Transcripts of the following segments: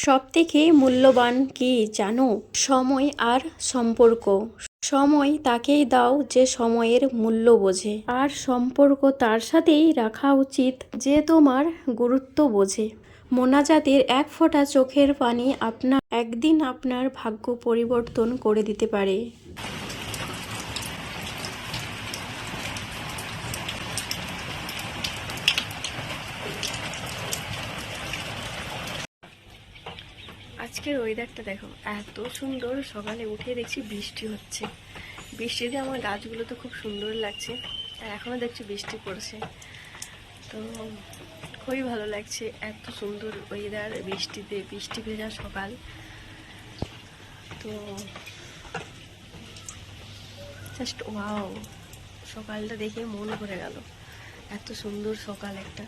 সবথেকে মূল্যবান কি জানো? সময় আর সম্পর্ক। সময় তাকেই দাও যে সময়ের মূল্য বোঝে, আর সম্পর্ক তার সাথেই রাখা উচিত যে তোমার গুরুত্ব বোঝে। মোনাজাতের এক ফোঁটা চোখের পানি একদিন আপনার ভাগ্য পরিবর্তন করে দিতে পারে। আজকের ওয়েদারটা দেখো, এত সুন্দর। সকালে উঠে দেখছি বৃষ্টি হচ্ছে। বৃষ্টিতে আমার গাছগুলো তো খুব সুন্দর লাগছে, আর এখনও দেখছি বৃষ্টি পড়ছে। তো খুবই ভালো লাগছে, এত সুন্দর ওয়েদার, বৃষ্টিতে বৃষ্টি ভেজা সকাল। তো জাস্ট ওয়াও, সকালটা দেখে মন ভরে গেল। এত সুন্দর সকাল একটা।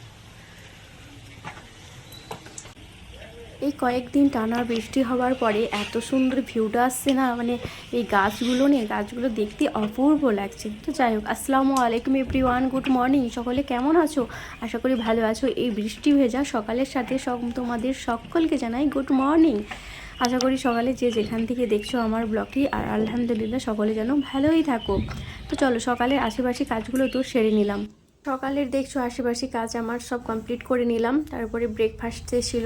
এই কয়েকদিন টানা বৃষ্টি হওয়ার পরে এত সুন্দর ভিউটা আসছে না, মানে এই গাছগুলো দেখতে অপূর্ব লাগছে। তো যাই হোক, আসসালামু আলাইকুম এভরিওয়ান, গুড মর্নিং। সকলে কেমন আছো? আশা করি ভালো আছো। এই বৃষ্টি ভেজা সকালের সাথে তোমাদের সকলকে জানাই গুড মর্নিং। আশা করি সকালে যে যেখান থেকে দেখছো আমার ব্লগটি, আর আলহামদুলিল্লাহ সকলে যেন ভালোই থাকো। তো চলো, সকালের আশেপাশে কাজগুলো তো সেরে নিলাম। সকালের দেখছো আশেপাশে কাজ আমার সব কমপ্লিট করে নিলাম। তারপরে ব্রেকফাস্টে ছিল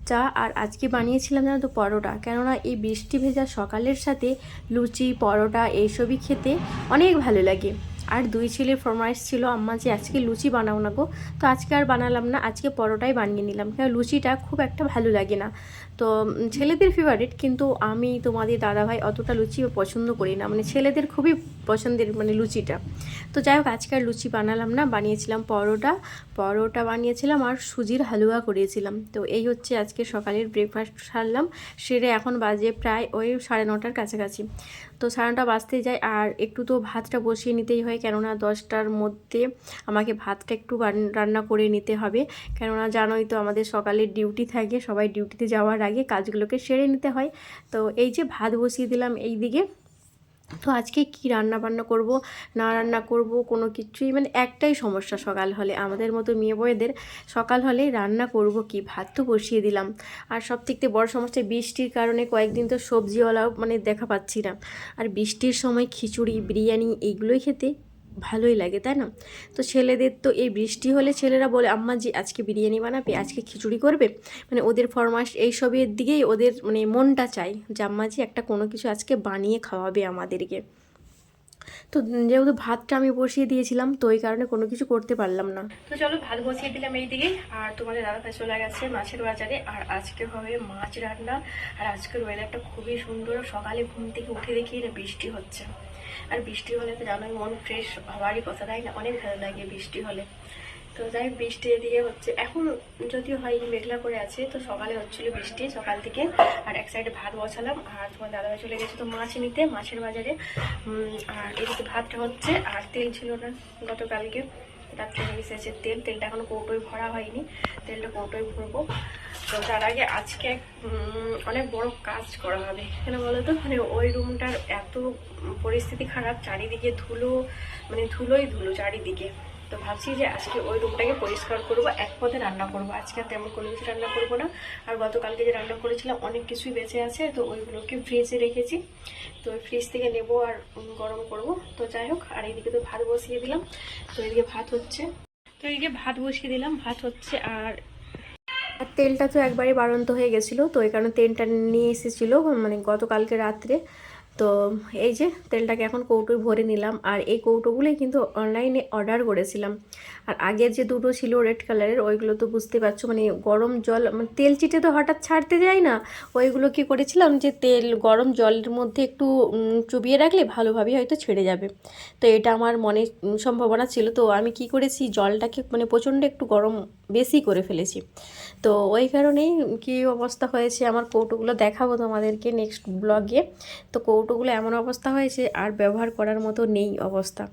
চা, আর আজকে বানিয়েছিলাম জানো তো পরোটা। কেননা এই বৃষ্টি ভেজা সকালের সাথে লুচি পরোটা এইসবই খেতে অনেক ভালো লাগে। আর দুই ছেলের ফরমাইশ ছিল, আম্মা যে আজকে লুচি বানাও না গো। তো আজকে আর বানালাম না, আজকে পরোটাই বানিয়ে নিলাম। কারণ লুচিটা খুব একটা ভালো লাগে না। তো ছেলেদের ফেভারিট, কিন্তু আমি তোমাদের দাদাভাই অতটা লুচি পছন্দ করি না, মানে ছেলেদের খুবই পছন্দের মানে লুচিটা। তো যাই হোক, আজকে আর লুচি বানালাম না, বানিয়েছিলাম পরোটা বানিয়েছিলাম, আর সুজির হালুয়া করিয়েছিলাম। তো এই হচ্ছে আজকে সকালের ব্রেকফাস্ট সারলাম। সেরে এখন বাজে প্রায় ওই 9:30 কাছাকাছি। তো 9:30 বাজতে যায়, আর একটু তো ভাতটা বসিয়ে নিতেই হয়, কেননা 10টার মধ্যে আমাকে ভাতটা একটু রান্না করে নিতে হবে। কেননা জানোই তো আমাদের সকালের ডিউটি থাকে, সবাই ডিউটিতে যাওয়ার আগে কাজগুলোকে সেরে নিতে হয়। তো এই যে ভাত বসিয়ে দিলাম এই দিকে। তো আজকে কি রান্না বান্না করব না রান্না করব কোনো কিছুই, মানে একটাই সমস্যা সকাল হলে, আমাদের মতো মেয়ে বউদের সকাল হলে রান্না করব কি, ভাত তো বসিয়ে দিলাম। আর সব থেকে বড় সমস্যা, বৃষ্টির কারণে কয়েকদিন তো সবজিওয়ালাও মানে দেখা পাচ্ছি না। আর বৃষ্টির সময় খিচুড়ি বিরিয়ানি এইগুলোই খেতে ভালোই লাগে, তাই না? তো ছেলেদের তো এই বৃষ্টি হলে ছেলেরা বলে, আম্মা জি আজকে বিরিয়ানি বানাবে, আজকে খিচুড়ি করবে। মানে ওদের ফরমাস এইসবের দিকেই ওদের মানে মনটা চায় যে আম্মা জি একটা কোনো কিছু আজকে বানিয়ে খাওয়াবে আমাদেরকে। তো যেহেতু ভাতটা আমি বসিয়ে দিয়েছিলাম, তো এই কারণে কোনো কিছু করতে পারলাম না। তো চলো, ভাত বসিয়ে দিলাম এই দিকে, আর তোমাদের দাদা চলে গেছে মাছের বাজারে। আর আজকে হবে মাছ রান্না। আর আজকের ওয়েদারটা খুবই সুন্দর। সকালে ঘুম থেকে উঠে দেখি না বৃষ্টি হচ্ছে, আর বৃষ্টি হলে তো জানোই মন ফ্রেশ হওয়ারই কথা, তাই না? অনেক ভালো লাগে বৃষ্টি হলে। তো যাই বৃষ্টি এদিকে হচ্ছে এখন, যদিও হয় মেঘলা করে আছে। তো সকালে হচ্ছিল বৃষ্টি সকাল থেকে। আর এক সাইডে ভাত বসালাম, আর তোমার দাদাভাই চলে গেছে তো মাছ নিতে মাছের বাজারে। আর এদিকে ভাতটা হচ্ছে, আর তেল ছিল না গতকালকে, রাত্রে এসেছে তেলটা এখনো কৌটোয় ভরা হয়নি, তেলটা কৌটোয় ভরবো। তো তার আগে আজকে অনেক বড় কাজ করা হবে। কেন বলো তো, মানে ওই রুমটার এত পরিস্থিতি খারাপ, চারিদিকে ধুলো, মানে ধুলোই ধুলো চারিদিকে। তো ভাবছি যে আজকে ওই রুমটাকে পরিষ্কার করবো, এক পথে রান্না করবো। আজকে আর তেমন কোনো কিছু রান্না করবো না। আর গতকালকে যে রান্না করেছিলাম অনেক কিছুই বেঁচে আছে, তো ওইগুলোকে ফ্রিজে রেখেছি। তো ওই ফ্রিজ থেকে নেবো আর গরম করব। তো যাই হোক, আর এইদিকে তো ভাত বসিয়ে দিলাম। তো এইদিকে ভাত হচ্ছে, আর তেলটা তো একবারে বাড়ন্ত হয়ে গেছিলো, তো এই কারণে তেলটা নিয়ে এসেছিলো মানে গতকালকে রাত্রে। তো এই যে তেলটাকে এখন কৌটোয় ভরে নিলাম। আর এই কৌটোগুলোই কিন্তু অনলাইনে অর্ডার করেছিলাম। আর আগের যে দুটো ছিল রেড কালারের, ওইগুলো তো বুঝতে পারছো মানে গরম জল, মানে তেল চিটে তো হঠাৎ ছাড়তে যায় না। ওইগুলো কি করেছিলাম যে তেল গরম জলের মধ্যে একটু চুবিয়ে রাখলে ভালোভাবে হয়তো ছেড়ে যাবে। তো এটা আমার মনে সম্ভাবনা ছিল। তো আমি কি করেছি, জলটাকে মানে প্রচণ্ড একটু গরম বেশি করে ফেলেছি। তো ওই কারণেই কী অবস্থা হয়েছে আমার কৌটোগুলো দেখাবো তোমাদেরকে নেক্সট ব্লগে। তো কৌটোগুলো এমন অবস্থা হয়েছে আর ব্যবহার করার মতো নেই অবস্থা।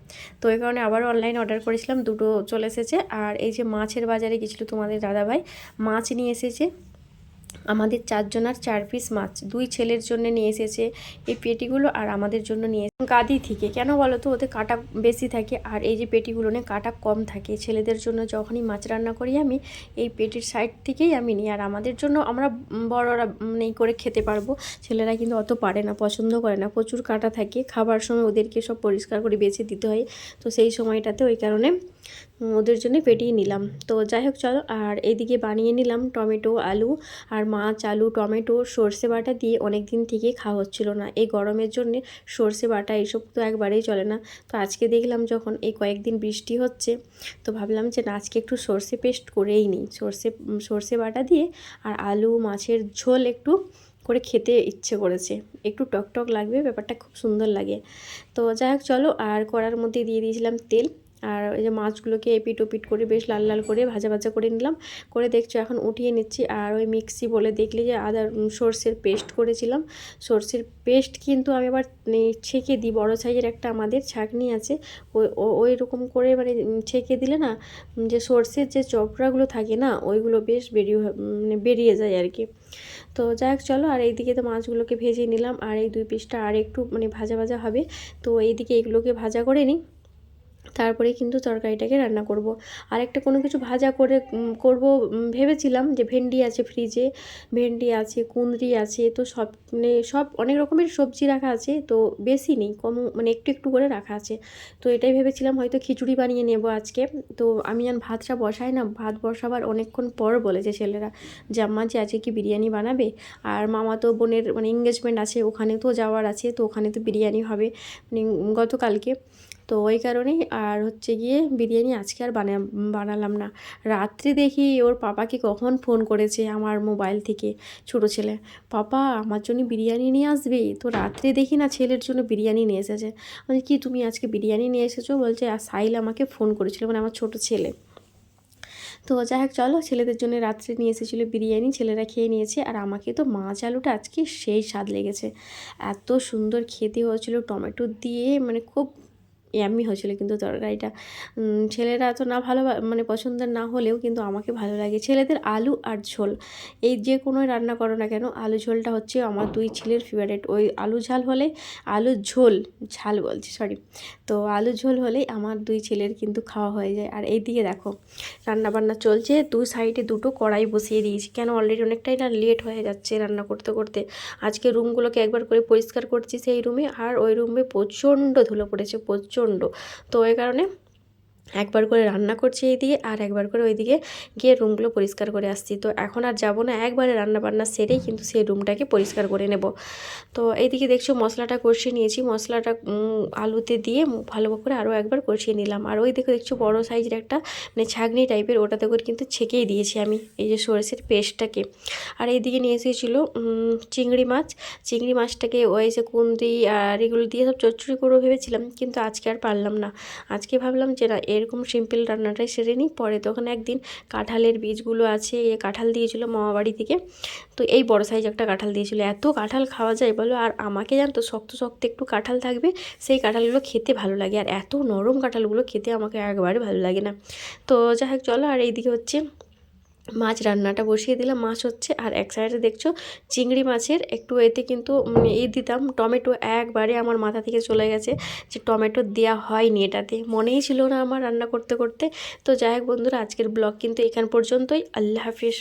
তো এই কারণে আবারও অনলাইনে অর্ডার করেছিলাম, দুটো চলে এসেছে। আর এই যে মাছের বাজারে গেছিলো তোমাদের দাদাভাই, মাছ নিয়ে এসেছে। আমাদের 4 জনার 4 পিস মাছ, 2 ছেলের জন্য নিয়ে এসেছে এই পেটিগুলো, আর আমাদের জন্য নিয়ে গাদি থেকে। কেন বলো তো, ওতে কাটা বেশি থাকে, আর এই যে পেটিগুলো নিয়ে কাটা কম থাকে। ছেলেদের জন্য যখনই মাছ রান্না করি আমি এই পেটির সাইড থেকেই আমি নিই, আর আমাদের জন্য আমরা বড়রা নেই করে খেতে পারবো। ছেলেরা কিন্তু অত পারে না, পছন্দ করে না, প্রচুর কাটা থাকে। খাবার সময় ওদেরকে সব পরিষ্কার করে বেছে দিতে হয়, তো সেই সময়টাতে ওই কারণে ওদের জন্য পেটিয়ে নিলাম। তো যাই হোক চলো, আর এইদিকে বানিয়ে নিলাম টমেটো আলু আর মাছ, আলু, টমেটো, সর্ষে বাটা দিয়ে অনেক দিন থেকে খাওয়া হচ্ছিল না। এই গরমের জন্যে সর্ষে বাটা এইসব তো একবারেই চলে না। তো আজকে দেখলাম যখন এই কয়েকদিন বৃষ্টি হচ্ছে, তো ভাবলাম যে না, আজকে একটু সর্ষে পেস্ট করেই নিই। সর্ষে বাটা দিয়ে আর আলু মাছের ঝোল একটু করে খেতে ইচ্ছে করেছে, একটু টক লাগবে, ব্যাপারটা খুব সুন্দর লাগে। তো যাই হোক চলো, আর কড়ার মধ্যে দিয়ে দিয়েছিলাম তেল, আর এই যে মাছগুলোকে এপিট ওপিট করে বেশ লাল লাল করে ভাজা করে নিলাম। করে দেখছো এখন উঠিয়ে নিচ্ছি। আর ওই মিক্সি বলে দেখলে যে সর্ষের পেস্ট করেছিলাম, সর্ষের পেস্ট কিন্তু আমি আবার ছেঁকে দিই। বড়ো সাইজের একটা আমাদের ছাঁকনি আছে, ওই রকম করে মানে ছেঁকে দিলে না, যে সর্ষের যে চপড়াগুলো থাকে না, ওইগুলো বেশ বেরিয়ে যায় আর কি। তো যাই হোক চলো, আর এইদিকে তো মাছগুলোকে ভেজে নিলাম, আর এই 2 পিসটা আর একটু মানে ভাজা হবে। তো এইদিকে এগুলোকে ভাজা করে নিই, তারপরে কিন্তু তরকারিটাকে রান্না করব। আরেকটা কোনো কিছু ভাজা করব ভেবেছিলাম, যে ভেন্ডি আছে ফ্রিজে, ভেন্ডি আছে, কুঁদরি আছে, তো সব অনেক রকমের সবজি রাখা আছে, তো বেশি নেই, কম মানে একটু করে রাখা আছে। তো এটাই ভেবেছিলাম হয়তো খিচুড়ি বানিয়ে নেব আজকে। তো আমি ভাতটা বসাই না, ভাত বসাবার অনেকক্ষণ পর বলেছে ছেলেরা যে আম্মা যে আজকে কি বিরিয়ানি বানাবে। আর মামা তো বোনের মানে এঙ্গেজমেন্ট আছে, ওখানে তো যাওয়ার আছে, তো ওখানে তো বিরিয়ানি হবে মানে গতকালকে। তো ওই কারণেই আর হচ্ছে গিয়ে বিরিয়ানি আজকে আর বানালাম না। রাত্রে দেখি ওর পাপাকে কখন ফোন করেছে আমার মোবাইল থেকে ছোটো ছেলে, পাপা আমার জন্য বিরিয়ানি নিয়ে আসবে। তো রাত্রে দেখি না ছেলের জন্য বিরিয়ানি নিয়ে এসেছে। বলছি কি তুমি আজকে বিরিয়ানি নিয়ে এসেছো? বলছে আর সাহিল আমাকে ফোন করেছিল, মানে আমার ছোটো ছেলে। তো যাই হোক চলো, ছেলেদের জন্য রাত্রে নিয়ে এসেছিলো বিরিয়ানি, ছেলেরা খেয়ে নিয়েছে। আর আমাকে তো মাছ আলুটা আজকে সেই স্বাদ লেগেছে, এত সুন্দর খেতে হয়েছিল টমেটো দিয়ে, মানে খুব ইয়াম্মি হয়েছিলো কিন্তু তরকারিটা। ছেলেরা তো না ভালো মানে পছন্দের না হলেও কিন্তু আমাকে ভালো লাগে। ছেলেদের আলু আর ঝোল, এই যে কোনো রান্না করো না কেন, আলু ঝোলটা হচ্ছে আমার 2 ছেলের ফেভারিট। ওই আলু ঝাল হলে, আলু ঝাল বলছি সরি, তো আলু ঝোল হলেই আমার 2 ছেলের কিন্তু খাওয়া হয়ে যায়। আর এইদিকে দেখো রান্নাবান্না চলছে, 2 সাইডে 2টো কড়াই বসিয়ে দিয়েছি, কেন অলরেডি অনেকটাই না লেট হয়ে যাচ্ছে রান্না করতে। আজকে রুমগুলোকে একবার করে পরিষ্কার করছি সেই রুমে, আর ওই রুমে প্রচণ্ড ধুলো পড়েছে, প্রচণ্ড। তো ওই কারণে একবার করে রান্না করছি এইদিকে, আর একবার করে ওইদিকে গিয়ে রুমগুলো পরিষ্কার করে আসছি। তো এখন আর যাবো না, একবারে রান্নাবান্না সেরেই কিন্তু সেই রুমটাকে পরিষ্কার করে নেব। তো এইদিকে দেখছো মশলাটা কষিয়ে নিয়েছি, মশলাটা আলুতে দিয়ে ভালো করে আরও একবার কষিয়ে নিলাম। আর ওই দেখছো বড়ো সাইজের একটা মানে ছাগনি টাইপের, ওটাতে করে কিন্তু ছেঁকেই দিয়েছি আমি এই যে সরষের পেস্টটাকে। আর এইদিকে নিয়ে এসেছিলো চিংড়ি মাছটাকে ওই যে কুঁদরি আর এগুলো দিয়ে সব চচ্চড়ি করবো ভেবেছিলাম, কিন্তু আজকে আর পারলাম না। আজকে ভাবলাম যে না, এরকম সিম্পল রান্নাটাই সেরে নিই পরে। তখন একদিন কাঁঠালের বীজগুলো আছে, কাঁঠাল দিয়েছিলো মামা বাড়ি থেকে, তো এই বড় সাইজ একটা কাঁঠাল দিয়েছিলো। এত কাঁঠাল খাওয়া যায় বলো, আর আমাকে জানতো শক্ত একটু কাঁঠাল থাকবে, সেই কাঁঠালগুলো খেতে ভালো লাগে, আর এত নরম কাঁঠালগুলো খেতে আমাকে একবারে ভালো লাগে না। তো যাই হোক চলো, আর এইদিকে হচ্ছে মাছ রান্নাটা বসিয়ে দিলাম, মাছ হচ্ছে। আর এক সাইডে দেখছো চিংড়ি মাছের একটু এতে কিন্তু দিতাম টমেটো, একবারে আমার মাথা থেকে চলে গেছে যে টমেটো দেওয়া হয়নি, এটাতে মনেই ছিল না আমার রান্না করতে। তো যাই হোক বন্ধুরা, আজকের ব্লগ কিন্তু এখান পর্যন্তই। আল্লাহ হাফিজ।